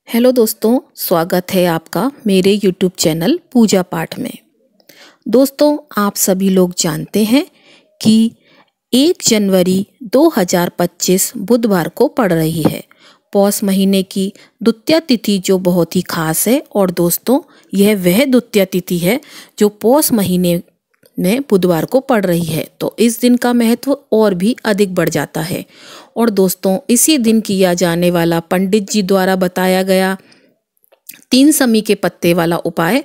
Hello दोस्तों, स्वागत है आपका मेरे यूट्यूब चैनल पूजा पाठ में। दोस्तों, आप सभी लोग जानते हैं कि 1 जनवरी 2025 बुधवार को पड़ रही है। पौष महीने की द्वितीया तिथि जो बहुत ही खास है। और दोस्तों, यह वह द्वितीया तिथि है जो पौष महीने में बुधवार को पड़ रही है, तो इस दिन का महत्व और भी अधिक बढ़ जाता है। और दोस्तों, इसी दिन किया जाने वाला पंडित जी द्वारा बताया गया 3 समी के पत्ते वाला उपाय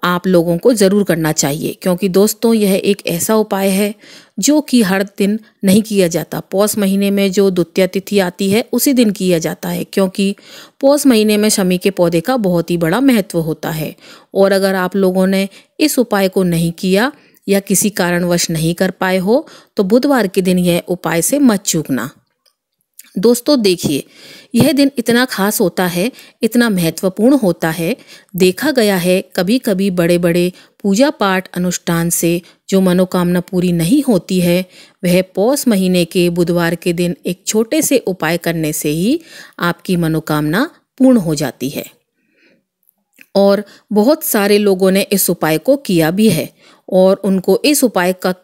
आप लोगों को ज़रूर करना चाहिए, क्योंकि दोस्तों यह एक ऐसा उपाय है जो कि हर दिन नहीं किया जाता। पौष महीने में जो द्वितीया तिथि आती है उसी दिन किया जाता है, क्योंकि पौष महीने में शमी के पौधे का बहुत ही बड़ा महत्व होता है। और अगर आप लोगों ने इस उपाय को नहीं किया या किसी कारणवश नहीं कर पाए हो, तो बुधवार के दिन यह उपाय से मत चूकना। दोस्तों देखिए, यह दिन इतना खास होता है, इतना महत्वपूर्ण होता है। देखा गया है कभी कभी बड़े बड़े पूजा पाठ अनुष्ठान से जो मनोकामना पूरी नहीं होती है, वह पौष महीने के बुधवार के दिन एक छोटे से उपाय करने से ही आपकी मनोकामना पूर्ण हो जाती है। और बहुत सारे लोगों ने इस उपाय को किया भी है और उनको इस उपाय का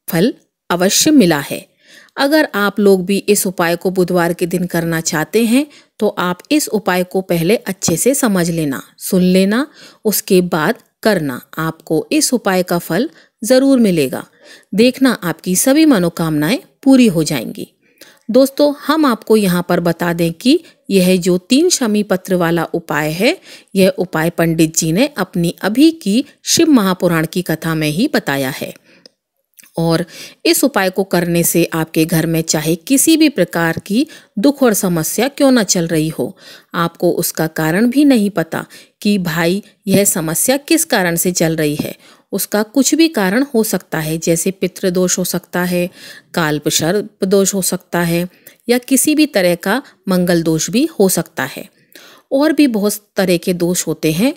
फल अवश्य मिला है। अगर आप लोग भी इस उपाय को बुधवार के दिन करना चाहते हैं, तो आप इस उपाय को पहले अच्छे से समझ लेना, सुन लेना, उसके बाद करना। आपको इस उपाय का फल ज़रूर मिलेगा। देखना, आपकी सभी मनोकामनाएं पूरी हो जाएंगी। दोस्तों, हम आपको यहाँ पर बता दें कि यह जो 3 शमी पत्र वाला उपाय है, यह उपाय पंडित जी ने अपनी अभी की शिव महापुराण की कथा में ही बताया है। और इस उपाय को करने से आपके घर में चाहे किसी भी प्रकार की दुख और समस्या क्यों न चल रही हो, आपको उसका कारण भी नहीं पता कि भाई यह समस्या किस कारण से चल रही है। उसका कुछ भी कारण हो सकता है, जैसे पितृदोष हो सकता है, काल्प सर्प दोष हो सकता है, या किसी भी तरह का मंगल दोष भी हो सकता है। और भी बहुत तरह के दोष होते हैं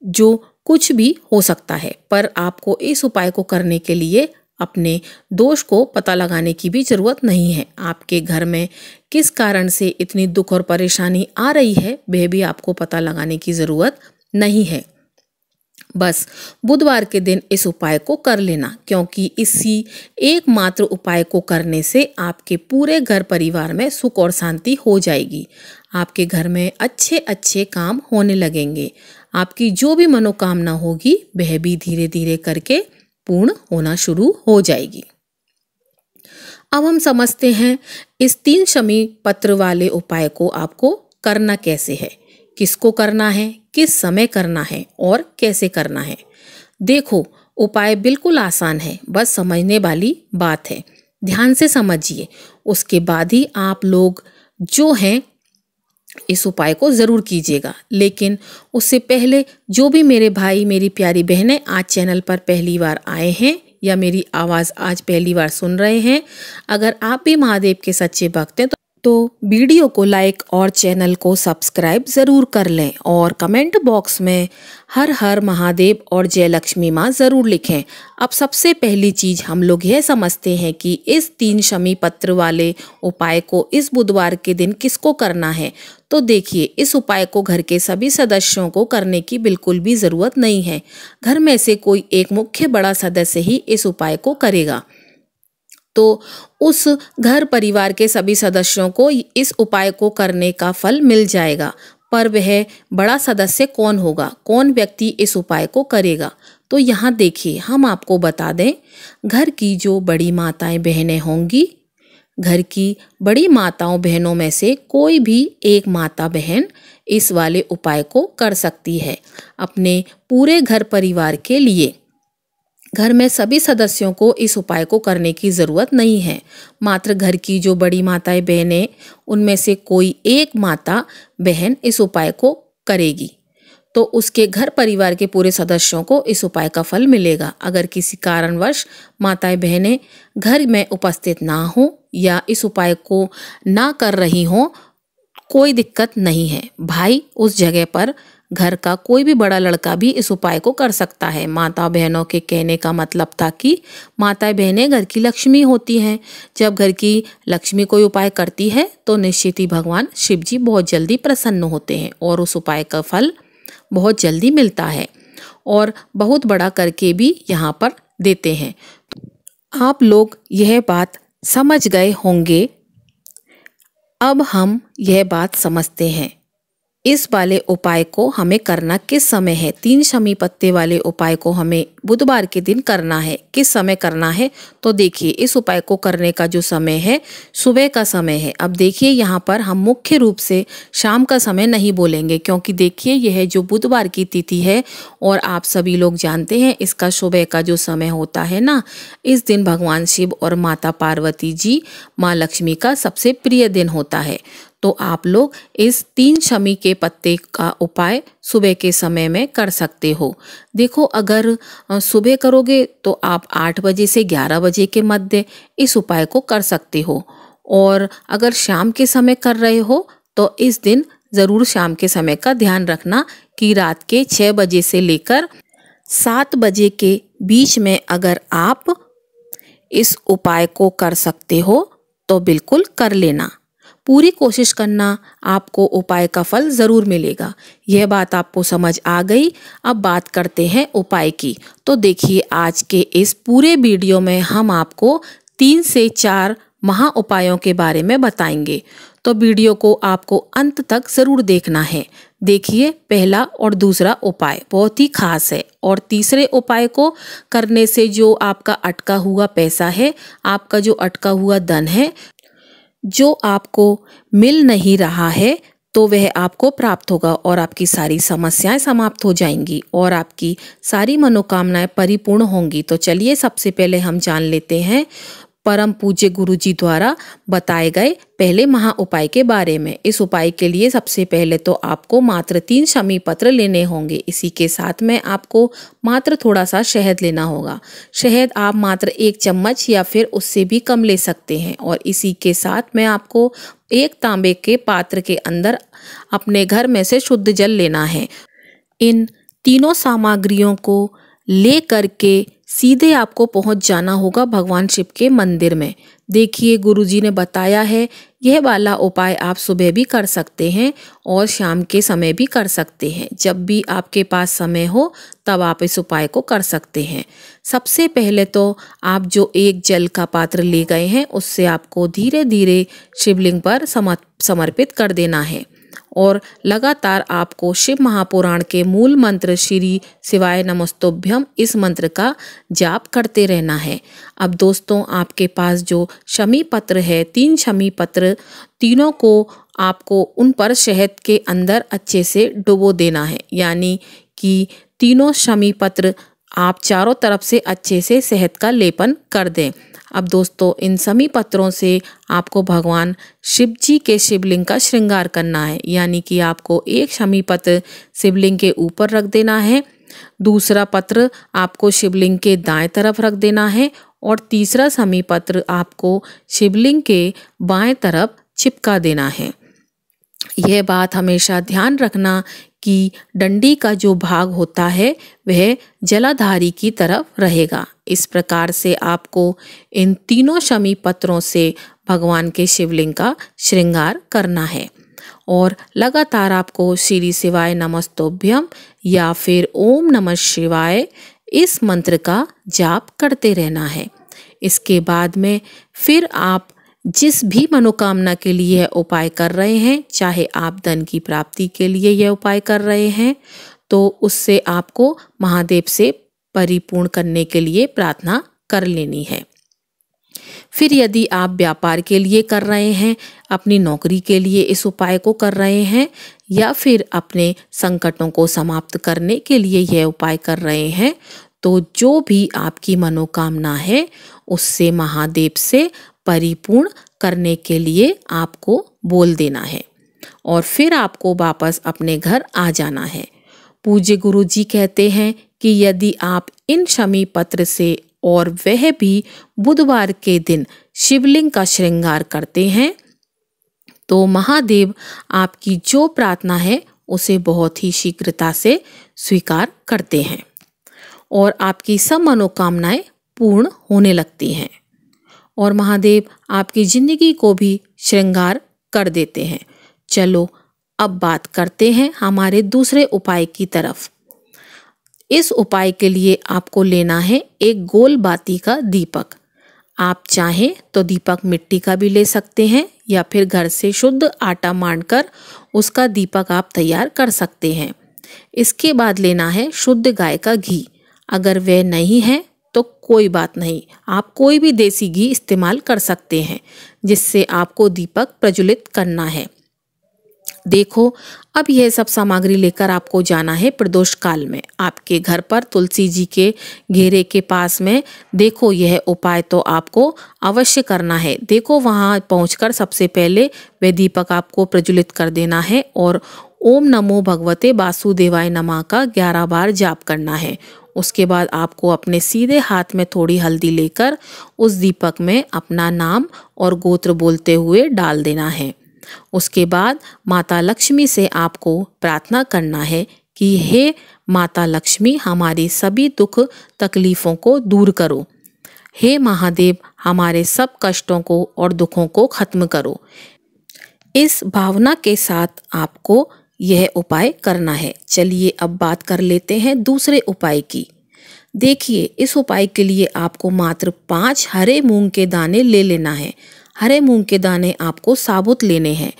जो कुछ भी हो सकता है। पर आपको इस उपाय को करने के लिए अपने दोष को पता लगाने की भी ज़रूरत नहीं है। आपके घर में किस कारण से इतनी दुख और परेशानी आ रही है, वह भी आपको पता लगाने की ज़रूरत नहीं है। बस बुधवार के दिन इस उपाय को कर लेना, क्योंकि इसी एकमात्र उपाय को करने से आपके पूरे घर परिवार में सुख और शांति हो जाएगी। आपके घर में अच्छे अच्छे काम होने लगेंगे। आपकी जो भी मनोकामना होगी वह भी धीरे धीरे करके पूर्ण होना शुरू हो जाएगी। अब हम समझते हैं इस 3 शमी पत्र वाले उपाय को आपको करना कैसे है, किसको करना है, किस समय करना है और कैसे करना है। देखो, उपाय बिल्कुल आसान है, बस समझने वाली बात है। ध्यान से समझिए, उसके बाद ही आप लोग जो हैं इस उपाय को ज़रूर कीजिएगा। लेकिन उससे पहले जो भी मेरे भाई मेरी प्यारी बहनें आज चैनल पर पहली बार आए हैं या मेरी आवाज़ आज पहली बार सुन रहे हैं, अगर आप भी महादेव के सच्चे भक्त हैं तो वीडियो को लाइक और चैनल को सब्सक्राइब ज़रूर कर लें। और कमेंट बॉक्स में हर हर महादेव और जय लक्ष्मी माँ ज़रूर लिखें। अब सबसे पहली चीज़ हम लोग यह समझते हैं कि इस 3 शमी पत्र वाले उपाय को इस बुधवार के दिन किसको करना है। तो देखिए, इस उपाय को घर के सभी सदस्यों को करने की बिल्कुल भी ज़रूरत नहीं है। घर में से कोई एक मुख्य बड़ा सदस्य ही इस उपाय को करेगा, तो उस घर परिवार के सभी सदस्यों को इस उपाय को करने का फल मिल जाएगा। पर वह बड़ा सदस्य कौन होगा, कौन व्यक्ति इस उपाय को करेगा, तो यहाँ देखिए हम आपको बता दें, घर की जो बड़ी माताएं बहनें होंगी, घर की बड़ी माताओं बहनों में से कोई भी एक माता बहन इस वाले उपाय को कर सकती है अपने पूरे घर परिवार के लिए। घर में सभी सदस्यों को इस उपाय को करने की ज़रूरत नहीं है। मात्र घर की जो बड़ी माताएं बहनें, उनमें से कोई एक माता बहन इस उपाय को करेगी, तो उसके घर परिवार के पूरे सदस्यों को इस उपाय का फल मिलेगा। अगर किसी कारणवश माताएं बहनें घर में उपस्थित ना हो या इस उपाय को ना कर रही हों, कोई दिक्कत नहीं है। भाई उस जगह पर घर का कोई भी बड़ा लड़का भी इस उपाय को कर सकता है। माता बहनों के कहने का मतलब था कि माताएं बहनें घर की लक्ष्मी होती हैं। जब घर की लक्ष्मी कोई उपाय करती है तो निश्चित ही भगवान शिव जी बहुत जल्दी प्रसन्न होते हैं और उस उपाय का फल बहुत जल्दी मिलता है और बहुत बड़ा करके भी यहाँ पर देते हैं। आप लोग यह बात समझ गए होंगे। अब हम यह बात समझते हैं इस वाले उपाय को हमें करना किस समय है। 3 शमी पत्ते वाले उपाय को हमें बुधवार के दिन करना है। किस समय करना है तो देखिए, इस उपाय को करने का जो समय है सुबह का समय है। अब देखिए यहाँ पर हम मुख्य रूप से शाम का समय नहीं बोलेंगे, क्योंकि देखिए यह जो बुधवार की तिथि है और आप सभी लोग जानते हैं इसका सुबह का जो समय होता है ना, इस दिन भगवान शिव और माता पार्वती जी माँ लक्ष्मी का सबसे प्रिय दिन होता है। तो आप लोग इस 3 शमी के पत्ते का उपाय सुबह के समय में कर सकते हो। देखो, अगर सुबह करोगे तो आप 8 बजे से 11 बजे के मध्य इस उपाय को कर सकते हो, और अगर शाम के समय कर रहे हो तो इस दिन ज़रूर शाम के समय का ध्यान रखना कि रात के 6 बजे से लेकर 7 बजे के बीच में अगर आप इस उपाय को कर सकते हो तो बिल्कुल कर लेना। पूरी कोशिश करना, आपको उपाय का फल ज़रूर मिलेगा। यह बात आपको समझ आ गई। अब बात करते हैं उपाय की। तो देखिए, आज के इस पूरे वीडियो में हम आपको 3 से 4 महा उपायों के बारे में बताएंगे, तो वीडियो को आपको अंत तक ज़रूर देखना है। देखिए, पहला और दूसरा उपाय बहुत ही खास है, और तीसरे उपाय को करने से जो आपका अटका हुआ पैसा है, आपका जो अटका हुआ धन है, जो आपको मिल नहीं रहा है, तो वह आपको प्राप्त होगा और आपकी सारी समस्याएं समाप्त हो जाएंगी और आपकी सारी मनोकामनाएं परिपूर्ण होंगी। तो चलिए, सबसे पहले हम जान लेते हैं परम पूज्य गुरु जी द्वारा बताए गए पहले महा उपाय के बारे में। इस उपाय के लिए सबसे पहले तो आपको मात्र 3 शमी पत्र लेने होंगे। इसी के साथ में आपको मात्र थोड़ा सा शहद लेना होगा। शहद आप मात्र 1 चम्मच या फिर उससे भी कम ले सकते हैं। और इसी के साथ में आपको 1 तांबे के पात्र के अंदर अपने घर में से शुद्ध जल लेना है। इन तीनों सामग्रियों को ले करके सीधे आपको पहुंच जाना होगा भगवान शिव के मंदिर में। देखिए, गुरुजी ने बताया है यह वाला उपाय आप सुबह भी कर सकते हैं और शाम के समय भी कर सकते हैं। जब भी आपके पास समय हो तब आप इस उपाय को कर सकते हैं। सबसे पहले तो आप जो 1 जल का पात्र ले गए हैं उससे आपको धीरे धीरे शिवलिंग पर समर्पित कर देना है और लगातार आपको शिव महापुराण के मूल मंत्र श्री शिवाय नमस्तुभ्यम, इस मंत्र का जाप करते रहना है। अब दोस्तों, आपके पास जो शमी पत्र है, 3 शमी पत्र, तीनों को आपको उन पर शहद के अंदर अच्छे से डुबो देना है। यानी कि तीनों शमी पत्र आप चारों तरफ से अच्छे से शहद का लेपन कर दें। अब दोस्तों, इन शमी पत्रों से आपको भगवान शिव जी के शिवलिंग का श्रृंगार करना है। यानी कि आपको 1 शमी पत्र शिवलिंग के ऊपर रख देना है, दूसरा पत्र आपको शिवलिंग के दाएं तरफ रख देना है और तीसरा शमी पत्र आपको शिवलिंग के बाएं तरफ चिपका देना है। यह बात हमेशा ध्यान रखना कि डंडी का जो भाग होता है वह जलाधारी की तरफ रहेगा। इस प्रकार से आपको इन तीनों शमी पत्रों से भगवान के शिवलिंग का श्रृंगार करना है और लगातार आपको श्री शिवाय नमस्तुभ्यम या फिर ओम नमः शिवाय, इस मंत्र का जाप करते रहना है। इसके बाद में फिर आप जिस भी मनोकामना के लिए यह उपाय कर रहे हैं, चाहे आप धन की प्राप्ति के लिए यह उपाय कर रहे हैं, तो उससे आपको महादेव से परिपूर्ण करने के लिए प्रार्थना कर लेनी है। फिर यदि आप व्यापार के लिए कर रहे हैं, अपनी नौकरी के लिए इस उपाय को कर रहे हैं, या फिर अपने संकटों को समाप्त करने के लिए यह उपाय कर रहे हैं, तो जो भी आपकी मनोकामना है उससे महादेव से परिपूर्ण करने के लिए आपको बोल देना है और फिर आपको वापस अपने घर आ जाना है। पूज्य गुरु जी कहते हैं कि यदि आप इन शमी पत्र से और वह भी बुधवार के दिन शिवलिंग का श्रृंगार करते हैं तो महादेव आपकी जो प्रार्थना है उसे बहुत ही शीघ्रता से स्वीकार करते हैं और आपकी सब मनोकामनाएं पूर्ण होने लगती हैं और महादेव आपकी जिंदगी को भी श्रृंगार कर देते हैं। चलो अब बात करते हैं हमारे दूसरे उपाय की तरफ। इस उपाय के लिए आपको लेना है एक गोल बाती का दीपक। आप चाहें तो दीपक मिट्टी का भी ले सकते हैं या फिर घर से शुद्ध आटा मांडकर उसका दीपक आप तैयार कर सकते हैं। इसके बाद लेना है शुद्ध गाय का घी। अगर वह नहीं है तो कोई बात नहीं, आप कोई भी देसी घी इस्तेमाल कर सकते हैं जिससे आपको दीपक प्रज्वलित करना है। देखो, अब यह सब सामग्री लेकर आपको जाना है प्रदोष काल में आपके घर पर तुलसी जी के घेरे के पास में। देखो, यह उपाय तो आपको अवश्य करना है। देखो, वहां पहुंचकर सबसे पहले वह दीपक आपको प्रज्वलित कर देना है और ओम नमो भगवते वासुदेवाय नमः का 11 बार जाप करना है। उसके बाद आपको अपने सीधे हाथ में थोड़ी हल्दी लेकर उस दीपक में अपना नाम और गोत्र बोलते हुए डाल देना है। उसके बाद माता लक्ष्मी से आपको प्रार्थना करना है कि हे माता लक्ष्मी, हमारी सभी दुख तकलीफों को दूर करो। हे महादेव, हमारे सब कष्टों को और दुखों को खत्म करो। इस भावना के साथ आपको यह उपाय करना है। चलिए अब बात कर लेते हैं दूसरे उपाय की। देखिए, इस उपाय के लिए आपको मात्र 5 हरे मूंग के दाने ले लेना है। हरे मूंग के दाने आपको साबुत लेने हैं,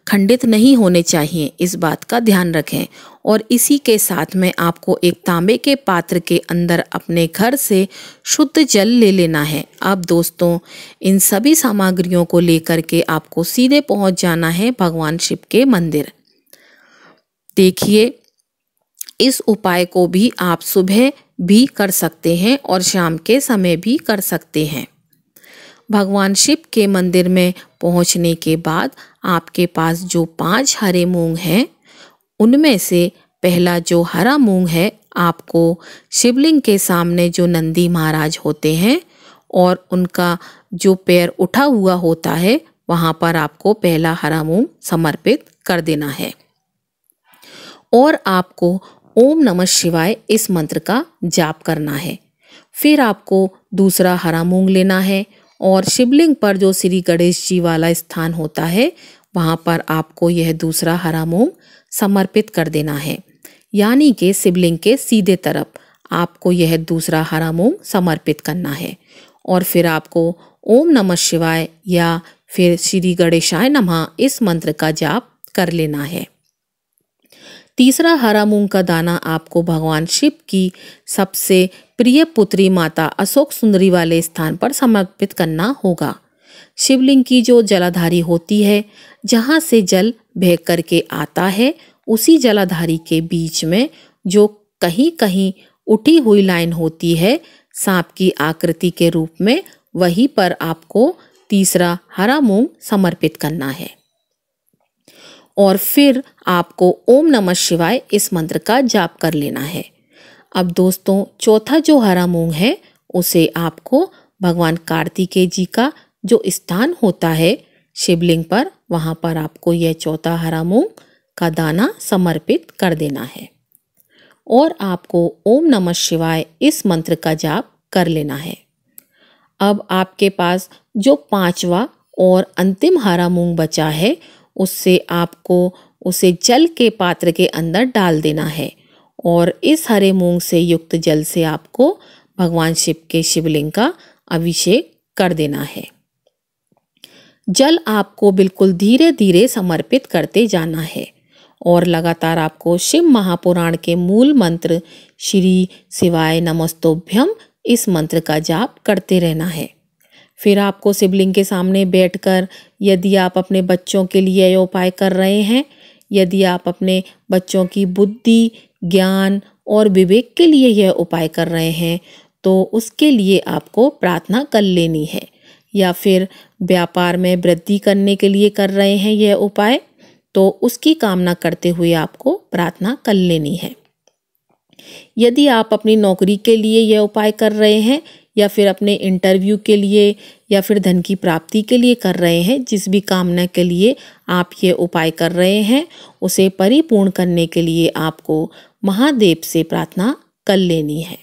खंडित नहीं होने चाहिए, इस बात का ध्यान रखें। और इसी के साथ में आपको एक तांबे के पात्र के अंदर अपने घर से शुद्ध जल ले लेना है। अब दोस्तों, इन सभी सामग्रियों को लेकर के आपको सीधे पहुंच जाना है भगवान शिव के मंदिर। देखिए, इस उपाय को भी आप सुबह भी कर सकते हैं और शाम के समय भी कर सकते हैं। भगवान शिव के मंदिर में पहुंचने के बाद आपके पास जो 5 हरे मूंग हैं, उनमें से पहला जो हरा मूंग है आपको शिवलिंग के सामने जो नंदी महाराज होते हैं और उनका जो पैर उठा हुआ होता है, वहां पर आपको पहला हरा मूंग समर्पित कर देना है और आपको ओम नमः शिवाय इस मंत्र का जाप करना है। फिर आपको दूसरा हरा मूंग लेना है और शिवलिंग पर जो श्री गणेश जी वाला स्थान होता है, वहां पर आपको यह दूसरा हरा मूंग समर्पित कर देना है। यानी कि शिवलिंग के सीधे तरफ आपको यह दूसरा हरा मूंग समर्पित करना है और फिर आपको ओम नमः शिवाय या फिर श्री गणेशाय नमः इस मंत्र का जाप कर लेना है। तीसरा हरा मूंग का दाना आपको भगवान शिव की सबसे प्रिय पुत्री माता अशोक सुंदरी वाले स्थान पर समर्पित करना होगा। शिवलिंग की जो जलाधारी होती है, जहाँ से जल बह करके आता है, उसी जलाधारी के बीच में जो कहीं कहीं उठी हुई लाइन होती है सांप की आकृति के रूप में, वहीं पर आपको तीसरा हरा मूंग समर्पित करना है और फिर आपको ओम नमः शिवाय इस मंत्र का जाप कर लेना है। अब दोस्तों, चौथा जो हरा मूंग है उसे आपको भगवान कार्तिकेय जी का जो स्थान होता है शिवलिंग पर, वहां पर आपको यह चौथा हरा मूंग का दाना समर्पित कर देना है और आपको ओम नमः शिवाय इस मंत्र का जाप कर लेना है। अब आपके पास जो 5वां और अंतिम हरा मूंग बचा है, उससे आपको उसे जल के पात्र के अंदर डाल देना है और इस हरे मूंग से युक्त जल से आपको भगवान शिव के शिवलिंग का अभिषेक कर देना है। जल आपको बिल्कुल धीरे धीरे समर्पित करते जाना है और लगातार आपको शिव महापुराण के मूल मंत्र श्री शिवाय नमस्तोभ्यम इस मंत्र का जाप करते रहना है। फिर आपको शिवलिंग के सामने बैठकर, यदि आप अपने बच्चों के लिए यह उपाय कर रहे हैं, यदि आप अपने बच्चों की बुद्धि, ज्ञान और विवेक के लिए यह उपाय कर रहे हैं, तो उसके लिए आपको प्रार्थना कर लेनी है। या फिर व्यापार में वृद्धि करने के लिए कर रहे हैं यह उपाय, तो उसकी कामना करते हुए आपको प्रार्थना कर लेनी है। यदि आप अपनी नौकरी के लिए यह उपाय कर रहे हैं या फिर अपने इंटरव्यू के लिए या फिर धन की प्राप्ति के लिए कर रहे हैं, जिस भी कामना के लिए आप ये उपाय कर रहे हैं, उसे परिपूर्ण करने के लिए आपको महादेव से प्रार्थना कर लेनी है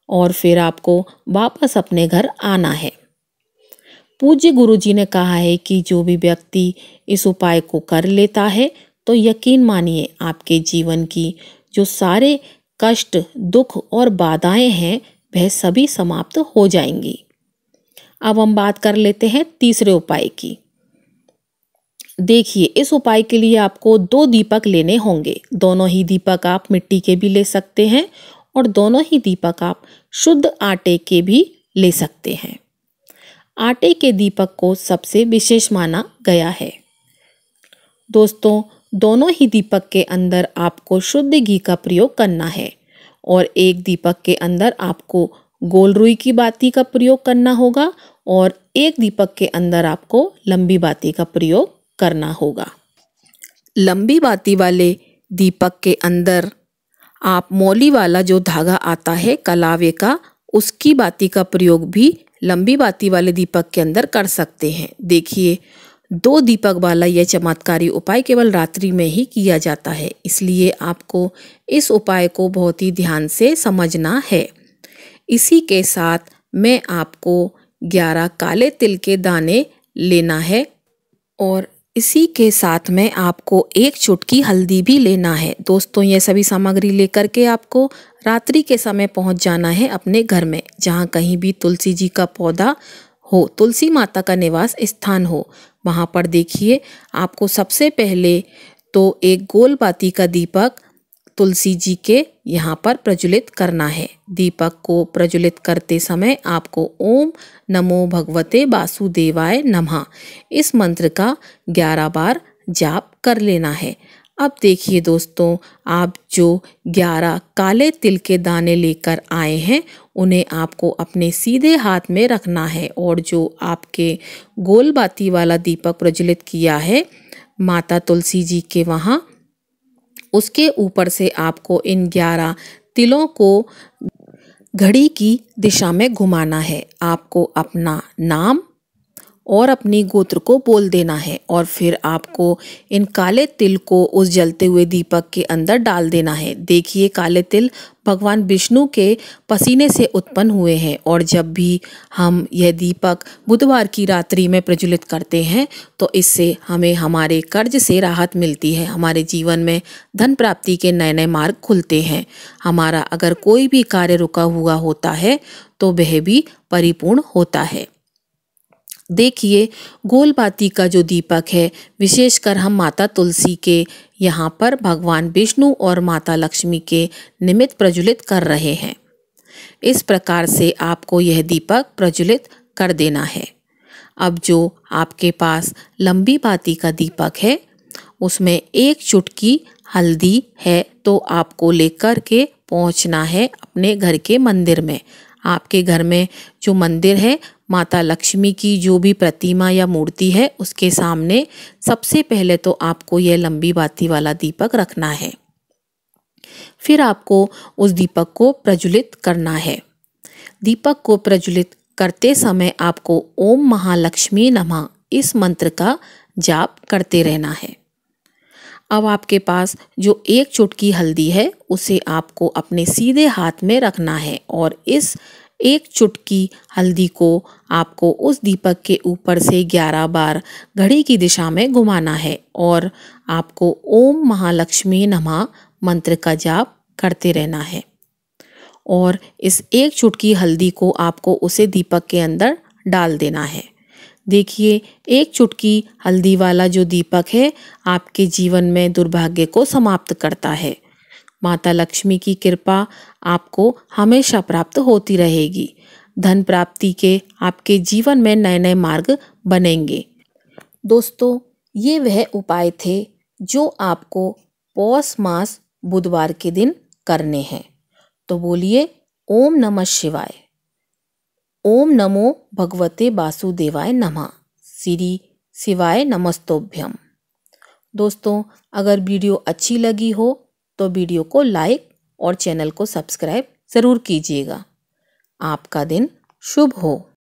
और फिर आपको वापस अपने घर आना है। पूज्य गुरु जी ने कहा है कि जो भी व्यक्ति इस उपाय को कर लेता है तो यकीन मानिए आपके जीवन की जो सारे कष्ट, दुख और बाधाएं हैं वह सभी समाप्त हो जाएंगी। अब हम बात कर लेते हैं तीसरे उपाय की। देखिए, इस उपाय के लिए आपको 2 दीपक लेने होंगे। दोनों ही दीपक आप मिट्टी के भी ले सकते हैं और दोनों ही दीपक आप शुद्ध आटे के भी ले सकते हैं। आटे के दीपक को सबसे विशेष माना गया है। दोस्तों, दोनों ही दीपक के अंदर आपको शुद्ध घी का प्रयोग करना है और एक दीपक के अंदर आपको गोल रुई की बाती का प्रयोग करना होगा और एक दीपक के अंदर आपको लंबी बाती का प्रयोग करना होगा। लंबी बाती वाले दीपक के अंदर आप मौली वाला जो धागा आता है कलावे का, उसकी बाती का प्रयोग भी लंबी बाती वाले दीपक के अंदर कर सकते हैं। देखिए, 2 दीपक वाला यह चमत्कारी उपाय केवल रात्रि में ही किया जाता है, इसलिए आपको इस उपाय को बहुत ही ध्यान से समझना है। इसी के साथ मैं आपको 11 काले तिल के दाने लेना है और इसी के साथ में आपको 1 चुटकी हल्दी भी लेना है। दोस्तों, ये सभी सामग्री लेकर के आपको रात्रि के समय पहुंच जाना है अपने घर में, जहां कहीं भी तुलसी जी का पौधा हो, तुलसी माता का निवास स्थान हो, वहां पर देखिए आपको सबसे पहले तो एक गोल बाती का दीपक तुलसी जी के यहाँ पर प्रज्वलित करना है। दीपक को प्रज्वलित करते समय आपको ओम नमो भगवते वासुदेवाय नमः इस मंत्र का 11 बार जाप कर लेना है। अब देखिए दोस्तों, आप जो 11 काले तिल के दाने लेकर आए हैं उन्हें आपको अपने सीधे हाथ में रखना है और जो आपके गोल बाती वाला दीपक प्रज्वलित किया है माता तुलसी जी के वहाँ, उसके ऊपर से आपको इन 11 तिलों को घड़ी की दिशा में घुमाना है। आपको अपना नाम और अपनी गोत्र को बोल देना है और फिर आपको इन काले तिल को उस जलते हुए दीपक के अंदर डाल देना है। देखिए, काले तिल भगवान विष्णु के पसीने से उत्पन्न हुए हैं और जब भी हम यह दीपक बुधवार की रात्रि में प्रज्वलित करते हैं तो इससे हमें हमारे कर्ज से राहत मिलती है, हमारे जीवन में धन प्राप्ति के नए नए मार्ग खुलते हैं। हमारा अगर कोई भी कार्य रुका हुआ होता है तो वह भी परिपूर्ण होता है। देखिए, गोल बाती का जो दीपक है विशेषकर हम माता तुलसी के यहाँ पर भगवान विष्णु और माता लक्ष्मी के निमित्त प्रज्वलित कर रहे हैं। इस प्रकार से आपको यह दीपक प्रज्वलित कर देना है। अब जो आपके पास लंबी बाती का दीपक है उसमें 1 चुटकी हल्दी है तो आपको लेकर के पहुँचना है अपने घर के मंदिर में। आपके घर में जो मंदिर है, माता लक्ष्मी की जो भी प्रतिमा या मूर्ति है उसके सामने सबसे पहले तो आपको यह लंबी बाती वाला दीपक रखना है। फिर आपको उस दीपक को प्रज्वलित करना है। दीपक को प्रज्वलित करते समय आपको ओम महालक्ष्मी नमः इस मंत्र का जाप करते रहना है। अब आपके पास जो 1 चुटकी हल्दी है उसे आपको अपने सीधे हाथ में रखना है और इस 1 चुटकी हल्दी को आपको उस दीपक के ऊपर से 11 बार घड़ी की दिशा में घुमाना है और आपको ओम महालक्ष्मी नमः मंत्र का जाप करते रहना है और इस 1 चुटकी हल्दी को आपको उसे दीपक के अंदर डाल देना है। देखिए, 1 चुटकी हल्दी वाला जो दीपक है आपके जीवन में दुर्भाग्य को समाप्त करता है। माता लक्ष्मी की कृपा आपको हमेशा प्राप्त होती रहेगी। धन प्राप्ति के आपके जीवन में नए नए मार्ग बनेंगे। दोस्तों, ये वह उपाय थे जो आपको पौष मास बुधवार के दिन करने हैं। तो बोलिए ओम नमः शिवाय। ओम नमो भगवते वासुदेवाय नमः। श्री शिवाय नमस्तोभ्यम। दोस्तों, अगर वीडियो अच्छी लगी हो तो वीडियो को लाइक और चैनल को सब्सक्राइब ज़रूर कीजिएगा। आपका दिन शुभ हो।